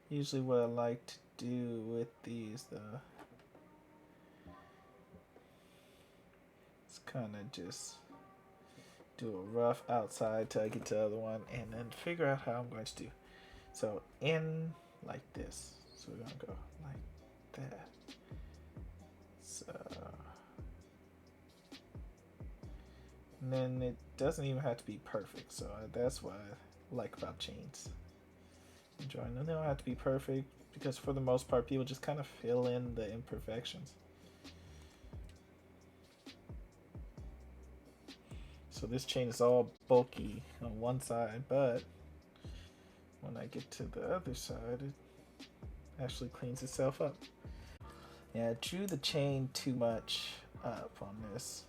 Usually what I like to do with these though is kind of just do a rough outside till I get to the other one and then figure out how I'm going to do. So in like this. So we're gonna go like that. So and then it doesn't even have to be perfect. So that's what I like about chains. Drawing them, they don't have to be perfect because for the most part people just kind of fill in the imperfections. So this chain is all bulky on one side, but when I get to the other side, it actually cleans itself up. Yeah, I drew the chain too much up on this,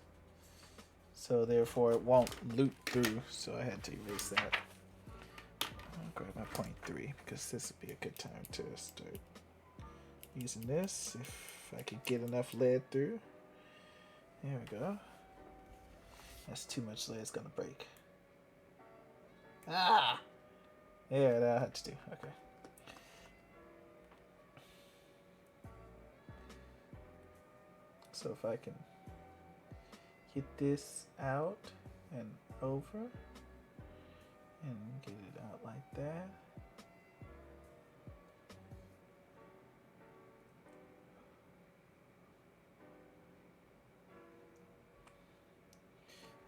so therefore it won't loop through, so I had to erase that. I'll grab my 0.3 because this would be a good time to start using this if I could get enough lead through. There we go. That's too much lead, it's gonna break. Ah! Yeah, that I had to do. Okay. So if I can get this out and over and get it out like that.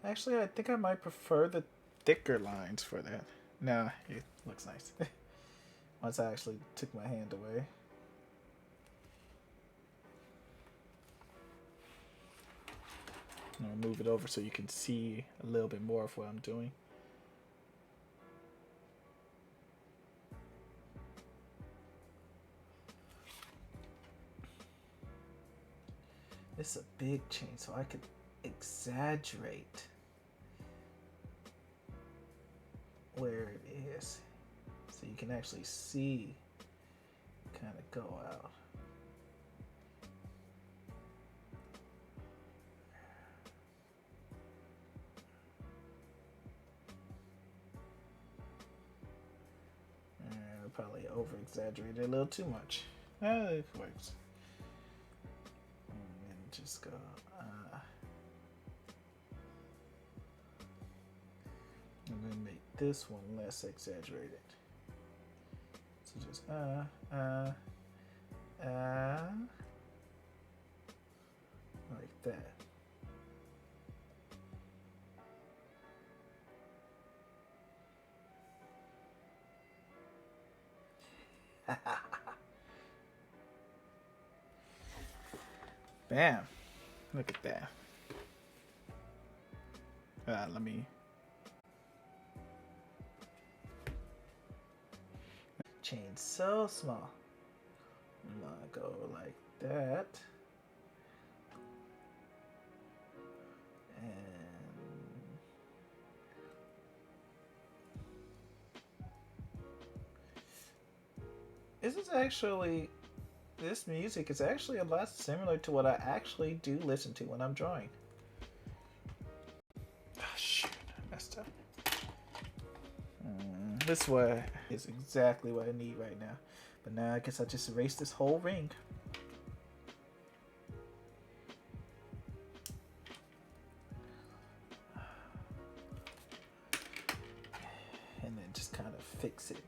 Actually, I think I might prefer the thicker lines for that. No, it looks nice. Once I actually took my hand away. I'll move it over so you can see a little bit more of what I'm doing. This is a big chain, so I could exaggerate where it is so you can actually see kind of go out. And probably over exaggerated a little too much. It works. And just go I'm gonna make this one less exaggerated. So just like that. Bam! Look at that. Let me. Chain so small. I'm gonna go like that. And this is actually, this music is actually a lot similar to what I actually do listen to when I'm drawing. Oh, shoot, I messed up. This way is exactly what I need right now. But now I guess I just erase this whole ring. And then just kind of fix it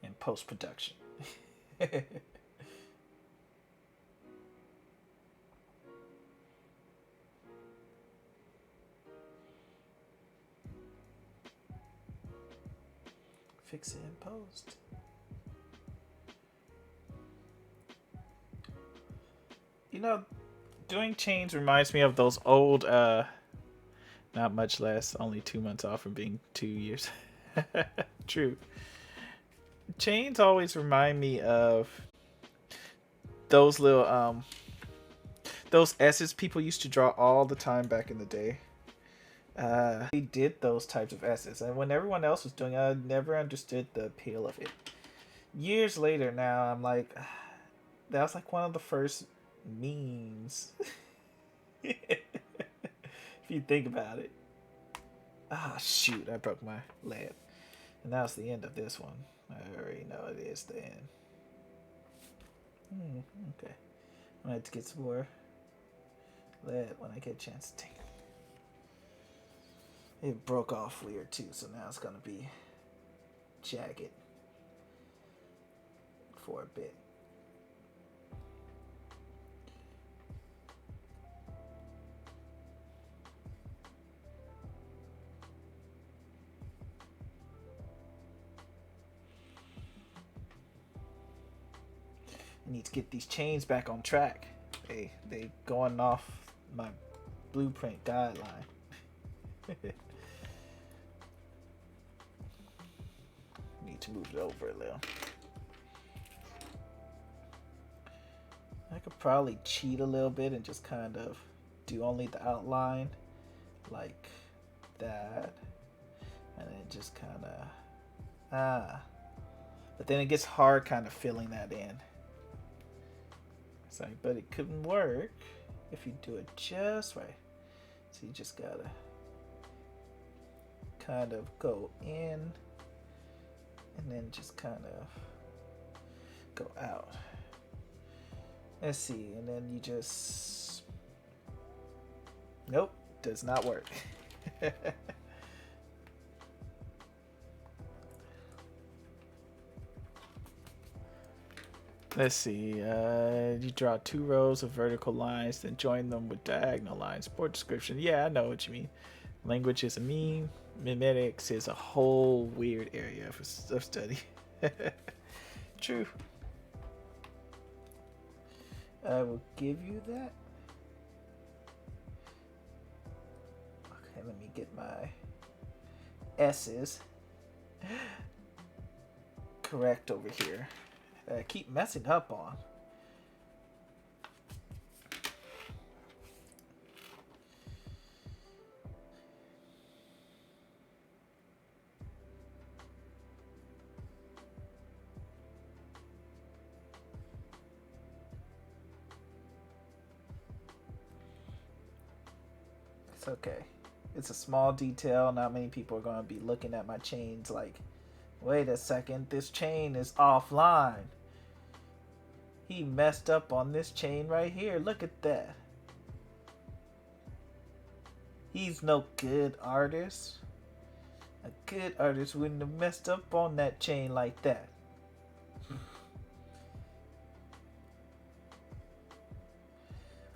in post-production. Fix it in post. You know, doing chains reminds me of those old, not much less, only 2 months off from being 2 years. True. Chains always remind me of those little, those S's people used to draw all the time back in the day. We did those types of S's, and when everyone else was doing it, I never understood the appeal of it. Years later now, I'm like, that was like one of the first memes. If you think about it. Ah, shoot, I broke my lead. And that's the end of this one. I already know it is the end. Okay. I'm gonna have to get some more lead when I get a chance to take it. It broke off weird too, so now it's gonna be jagged for a bit. I need to get these chains back on track. They going off my blueprint guideline. Need to move it over a little. I could probably cheat a little bit and just kind of do only the outline like that, and then just kind of but then it gets hard kind of filling that in. It's like, but it couldn't work if you do it just right. So you just gotta kind of go in and then just kind of go out. Let's see, and then you just, nope, does not work. Let's see, you draw 2 rows of vertical lines, then join them with diagonal lines. Poor description. Yeah, I know what you mean. Language is a meme. Mimetics is a whole weird area of study. True. I will give you that. Okay, let me get my S's correct over here. I keep messing up on. It's okay. It's a small detail. Not many people are going to be looking at my chains like, wait a second, this chain is offline. He messed up on this chain right here. Look at that. He's no good artist. A good artist wouldn't have messed up on that chain like that.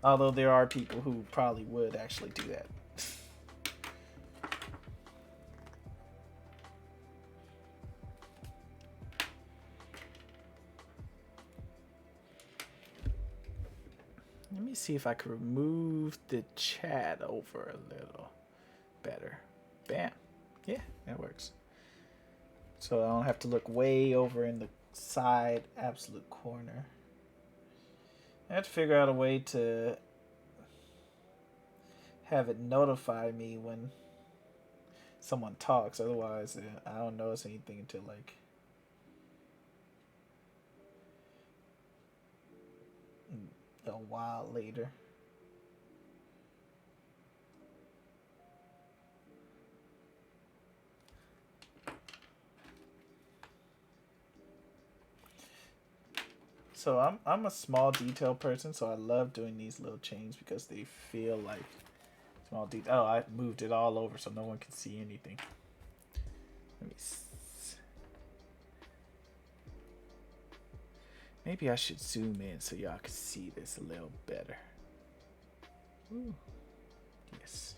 Although there are people who probably would actually do that. Let me see if I can remove the chat over a little better. Bam. Yeah, that works. So I don't have to look way over in the side absolute corner. I have to figure out a way to have it notify me when someone talks. Otherwise, I don't notice anything until like a while later. So I'm a small detail person, so I love doing these little chains because they feel like small detail. Oh, I moved it all over so no one can see anything. Let me. Maybe I should zoom in so y'all can see this a little better. Ooh. Yes.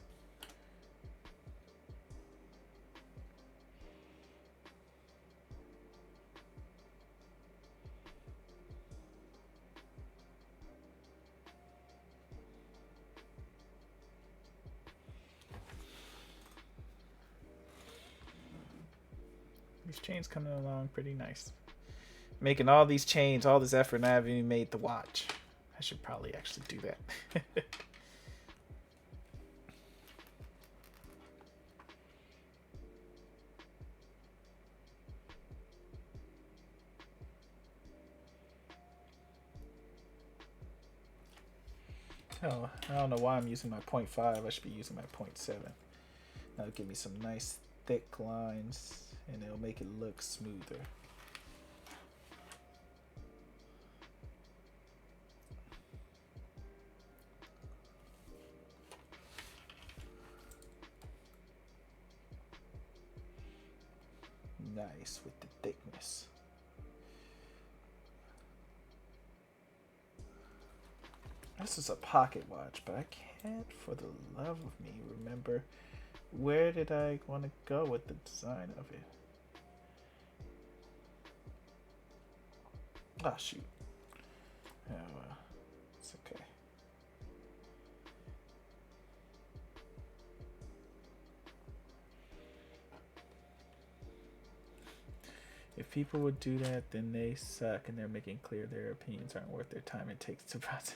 These chains coming along pretty nice. Making all these chains, all this effort, and I haven't even made the watch. I should probably actually do that. Oh, I don't know why I'm using my 0.5. I should be using my 0.7. That'll give me some nice thick lines and it'll make it look smoother. Nice with the thickness. This is a pocket watch, but I can't for the love of me remember where did I want to go with the design of it. Oh shoot. Oh well. It's okay. If people would do that, then they suck and they're making clear their opinions aren't worth their time it takes to process.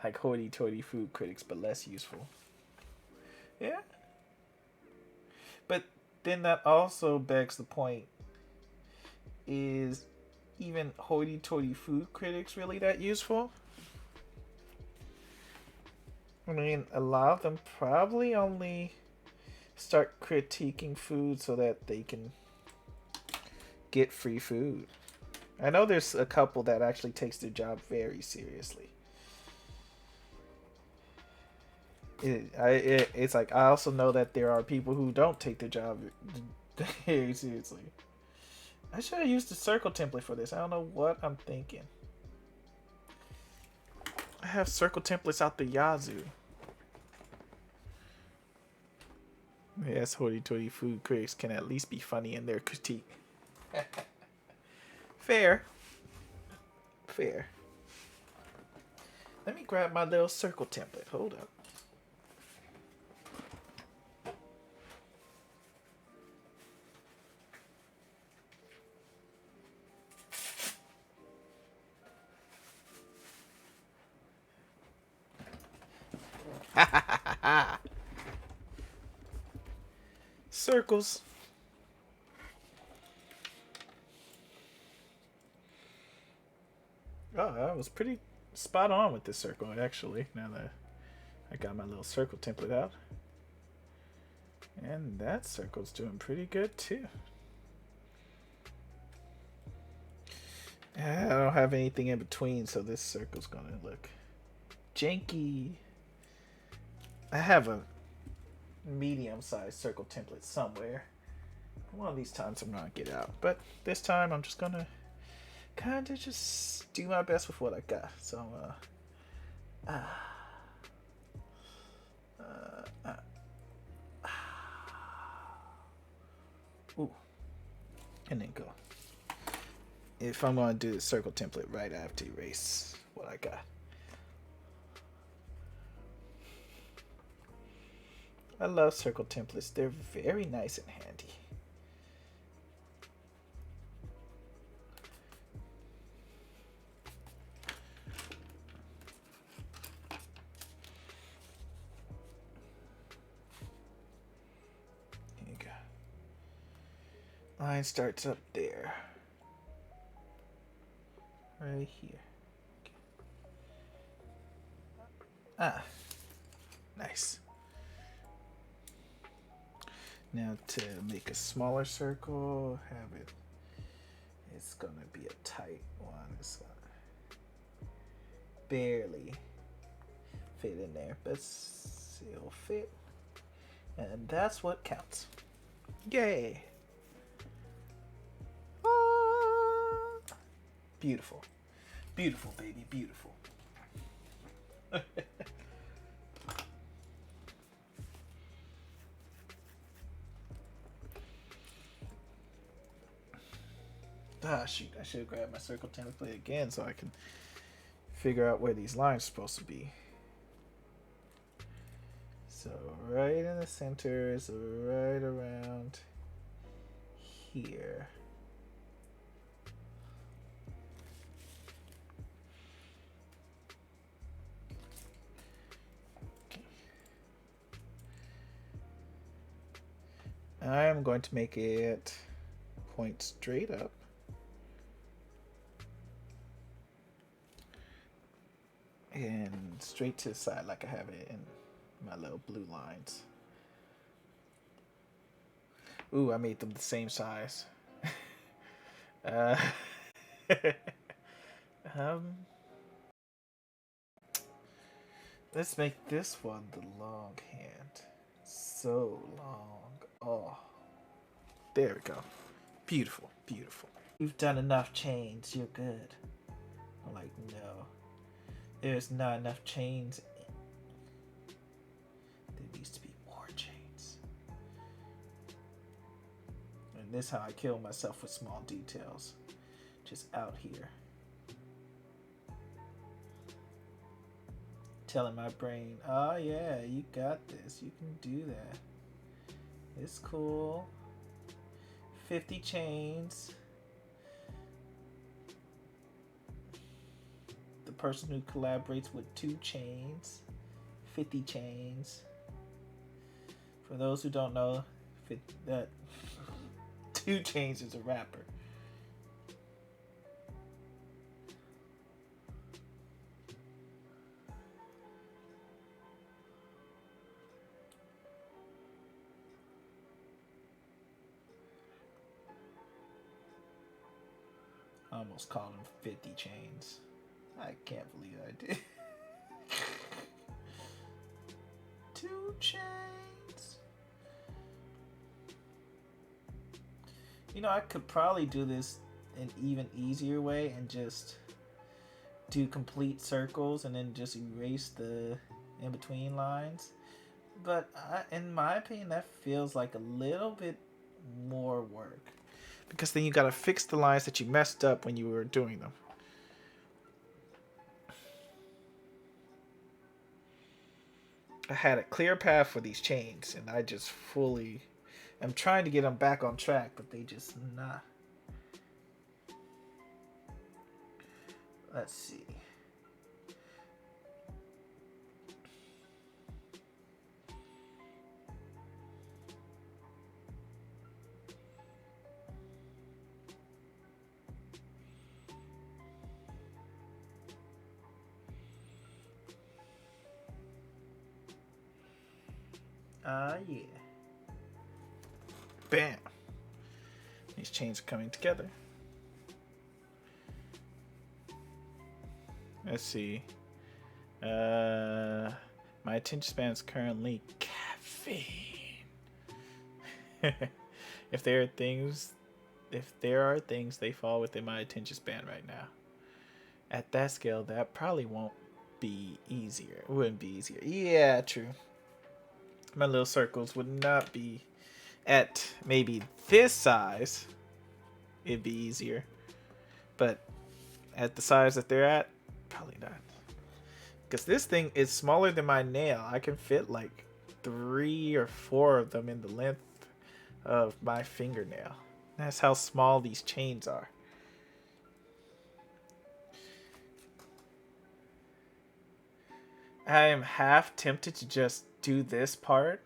Like hoity-toity food critics, but less useful. Yeah. But then that also begs the point, is even hoity-toity food critics really that useful? I mean, a lot of them probably only start critiquing food so that they can get free food. I know there's a couple that actually takes their job very seriously. It's like I also know that there are people who don't take their job very seriously. I should have used the circle template for this. I don't know what I'm thinking. I have circle templates out the yazoo. Yes, hoity-toity food critics can at least be funny in their critique. Fair. Fair. Let me grab my little circle template. Hold up. Circles. Oh, I was pretty spot on with this circle, actually, now that I got my little circle template out. And that circle's doing pretty good, too. I don't have anything in between, so this circle's gonna look janky. I have a medium-sized circle template somewhere. One of these times I'm gonna get out, but this time I'm just gonna kind of just do my best with what I got. So, ooh, and then go. If I'm gonna do the circle template right, I have to erase what I got. I love circle templates. They're very nice and handy. Here you go. Line starts up there. Right here. Okay. Ah, nice. Now to make a smaller circle, have it. It's gonna be a tight one. It's gonna barely fit in there, but it'll fit, and that's what counts. Yay! Ah, beautiful, beautiful, baby, beautiful. Ah, shoot, I should have grabbed my circle template again so I can figure out where these lines are supposed to be. So right in the center is right around here. Okay. I'm going to make it point straight up. And straight to the side like I have it in my little blue lines. Ooh, I made them the same size. uh, um, let's make this one the long hand. So long. Oh, there we go. Beautiful, beautiful. You've done enough chains. You're good. I'm like, no. There's not enough chains. There needs to be more chains. And this is how I kill myself with small details. Just out here. Telling my brain, oh yeah, you got this. You can do that. It's cool. 50 chains. The person who collaborates with 2 chains. 50 chains. For those who don't know, 2 chains is a rapper. I almost called him 50 chains. I can't believe I did. 2 chains. You know, I could probably do this an even easier way and just do complete circles and then just erase the in-between lines. But in my opinion, that feels like a little bit more work. Because then you gotta fix the lines that you messed up when you were doing them. I had a clear path for these chains, and I just fully... I'm trying to get them back on track, but they just not. Let's see. Yeah. Bam. These chains are coming together. Let's see. My attention span is currently caffeine. If there are things, they fall within my attention span right now. At that scale, that probably won't be easier. It wouldn't be easier. Yeah, true. My little circles would not be at maybe this size. It'd be easier. But at the size that they're at, probably not. Because this thing is smaller than my nail. I can fit like 3 or 4 of them in the length of my fingernail. That's how small these chains are. I am half tempted to just do this part,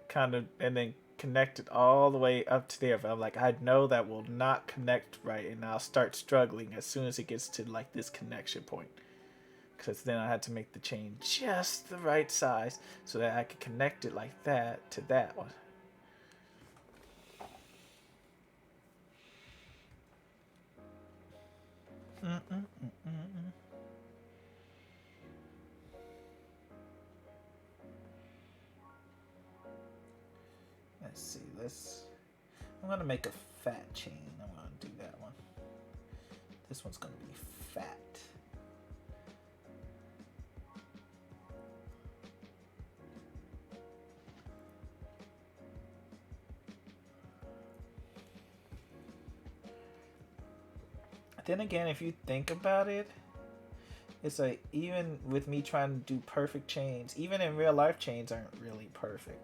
kind of, and then connect it all the way up to there. But I'm like, I know that will not connect right, and I'll start struggling as soon as it gets to like this connection point. Because then I had to make the chain just the right size so that I could connect it like that to that one. Let's see. I'm gonna make a fat chain. I'm gonna do that one. This one's gonna be fat. Then again, if you think about it, it's like even with me trying to do perfect chains, even in real life, chains aren't really perfect.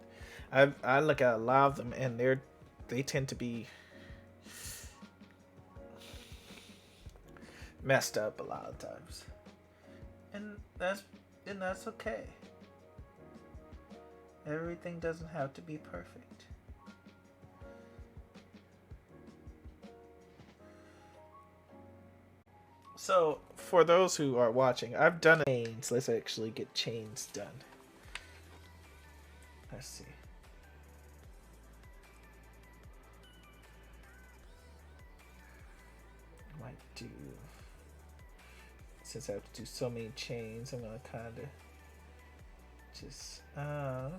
I look at a lot of them, and they tend to be messed up a lot of times, and that's okay. Everything doesn't have to be perfect. So, for those who are watching, I've done chains. Let's actually get chains done. Let's see. might do, since I have to do so many chains, I'm gonna kind of just oh,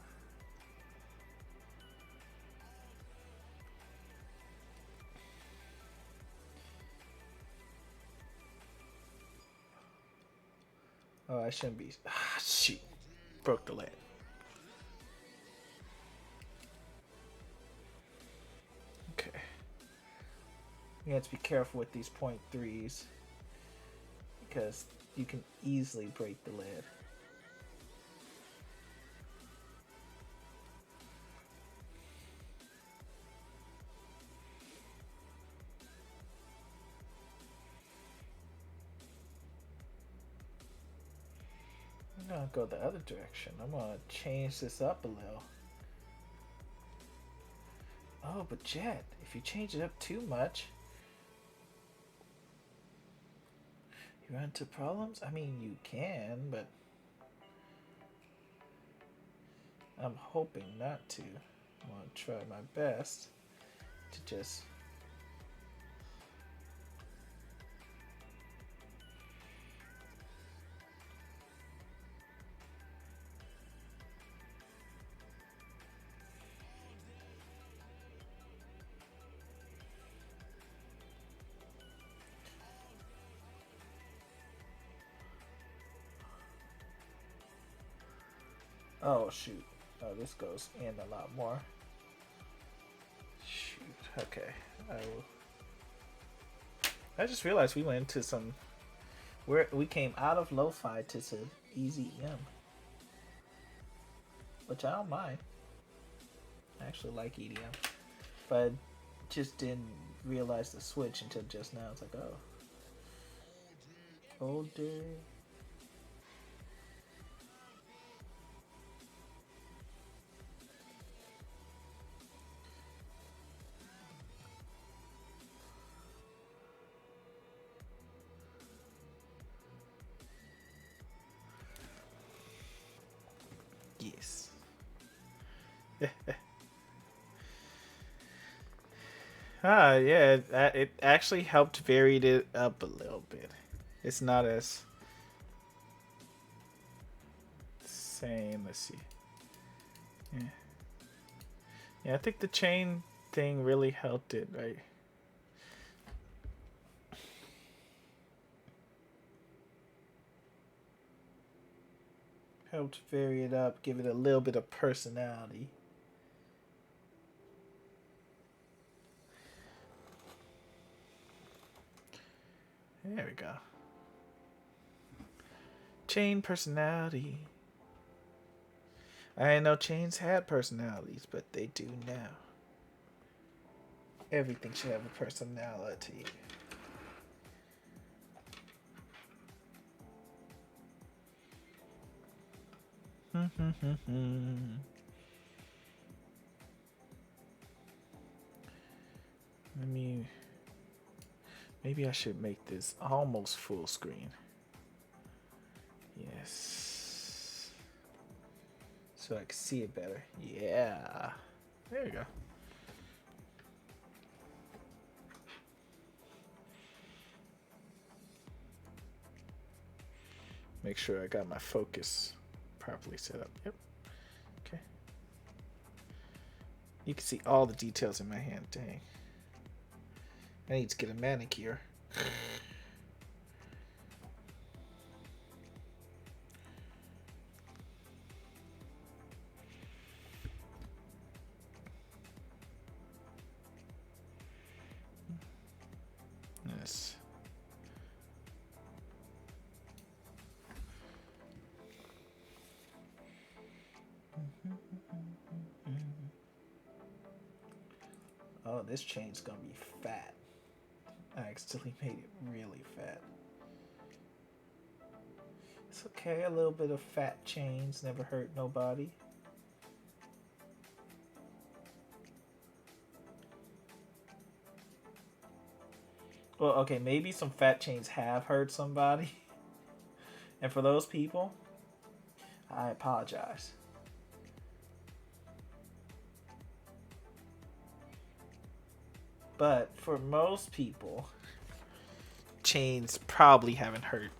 I shouldn't be. Ah, shoot, broke the lead. Okay, you have to be careful with these 0.3s because you can easily break the lead. I'm gonna go the other direction. I'm gonna change this up a little. Oh, but Jet, if you change it up too much, you run into problems? I mean, you can, but I'm hoping not to. I'm gonna try my best to just... Oh, shoot. Oh, this goes in a lot more. Shoot. Okay. I just realized we went into some... We came out of lo-fi to some easy EM. Which I don't mind. I actually like EDM. But I just didn't realize the switch until just now. It's like, oh. Older... Yes. Yeah, it actually helped varied it up a little bit. It's not as same. Let's see. Yeah, yeah. I think the chain thing really helped it, right? Helped vary it up, give it a little bit of personality. There we go. Chain personality. I didn't know chains had personalities, but they do now. Everything should have a personality. Let me... Maybe I should make this almost full screen. Yes. So I can see it better. Yeah. There we go. Make sure I got my focus properly set up. Yep. Okay. You can see all the details in my hand. Dang. I need to get a manicure. Yes. Oh, this chain's gonna be fat. I accidentally made it really fat. It's okay, a little bit of fat chains never hurt nobody. Well, okay, maybe some fat chains have hurt somebody. And for those people, I apologize. But for most people, chains probably haven't hurt.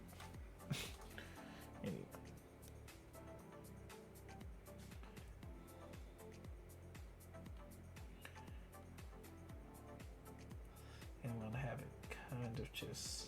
Anyway. And I want to have it kind of just.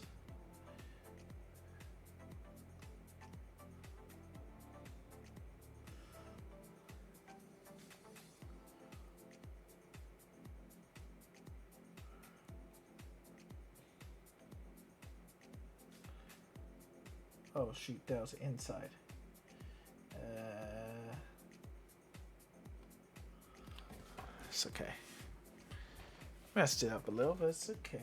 Oh shoot, that was inside. It's okay. Messed it up a little, but it's okay.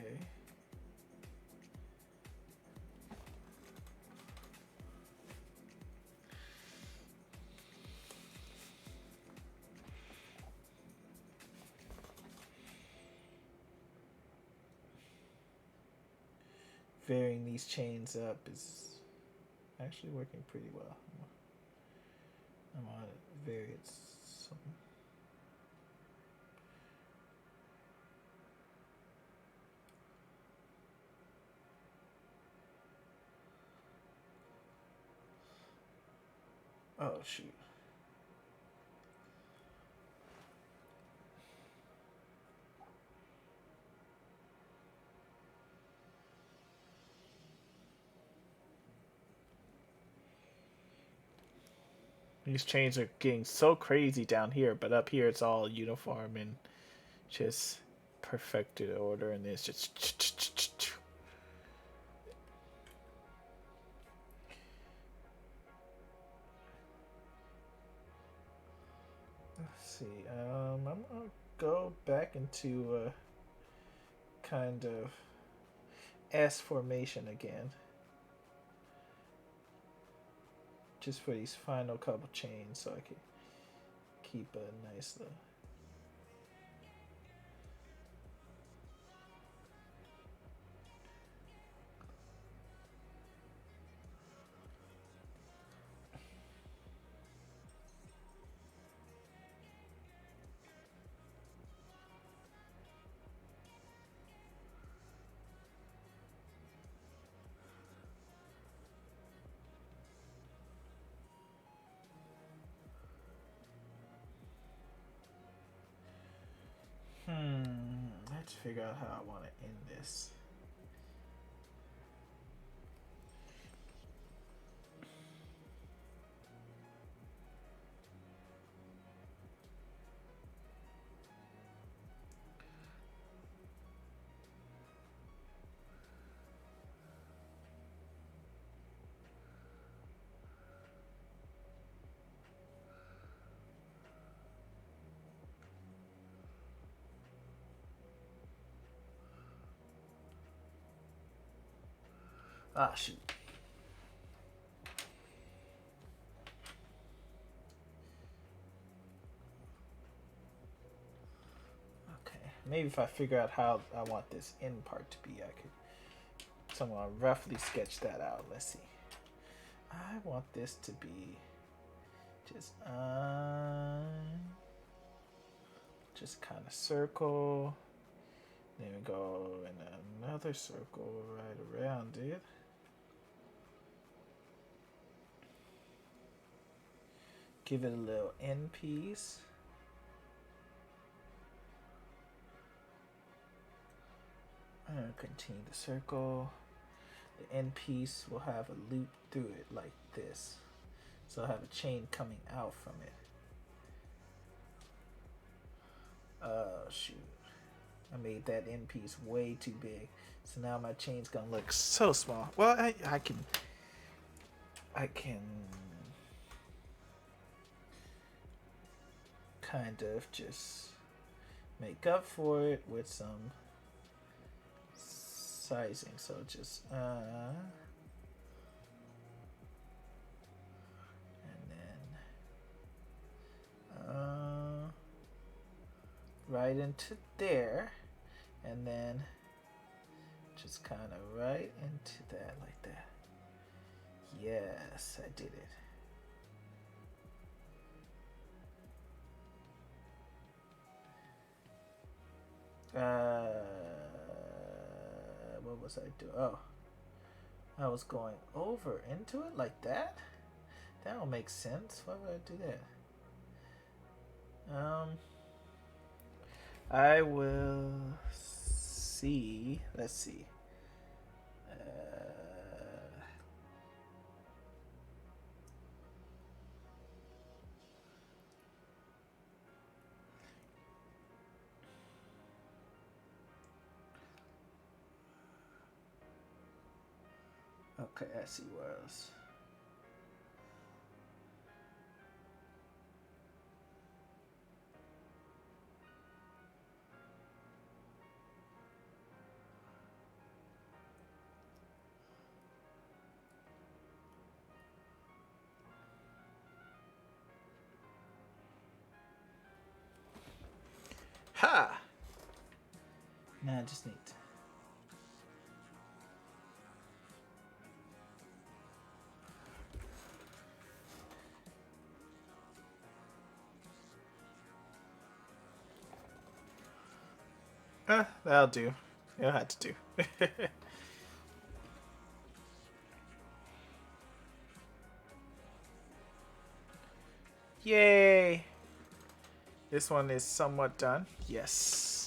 Varying these chains up is actually working pretty well. I'm on it various. Oh shoot. These chains are getting so crazy down here, but up here it's all uniform and just perfected order, and it's just. Let's see. I'm gonna go back into kind of S formation again. Just for these final couple chains so I can keep a nice little. Let's figure out how I want to end this. Ah, shoot. Okay, maybe if I figure out how I want this end part to be, I could someone roughly sketch that out. Let's see. I want this to be just kind of circle. Then we go in another circle right around it. Give it a little end piece. And continue the circle. The end piece will have a loop through it like this. So I'll have a chain coming out from it. Oh shoot. I made that end piece way too big. So now my chain's gonna look so small. Well, I can kind of just make up for it with some sizing. So just and then right into there, and then just kind of right into that like that. Yes, I did it. What was I doing? Oh, I was going over into it like that? That don't make sense. Why would I do that? I will see. Let's see. Okay, I see where else. Ha! Now I just need to. That'll do. It'll have to do. Yay! This one is somewhat done. Yes.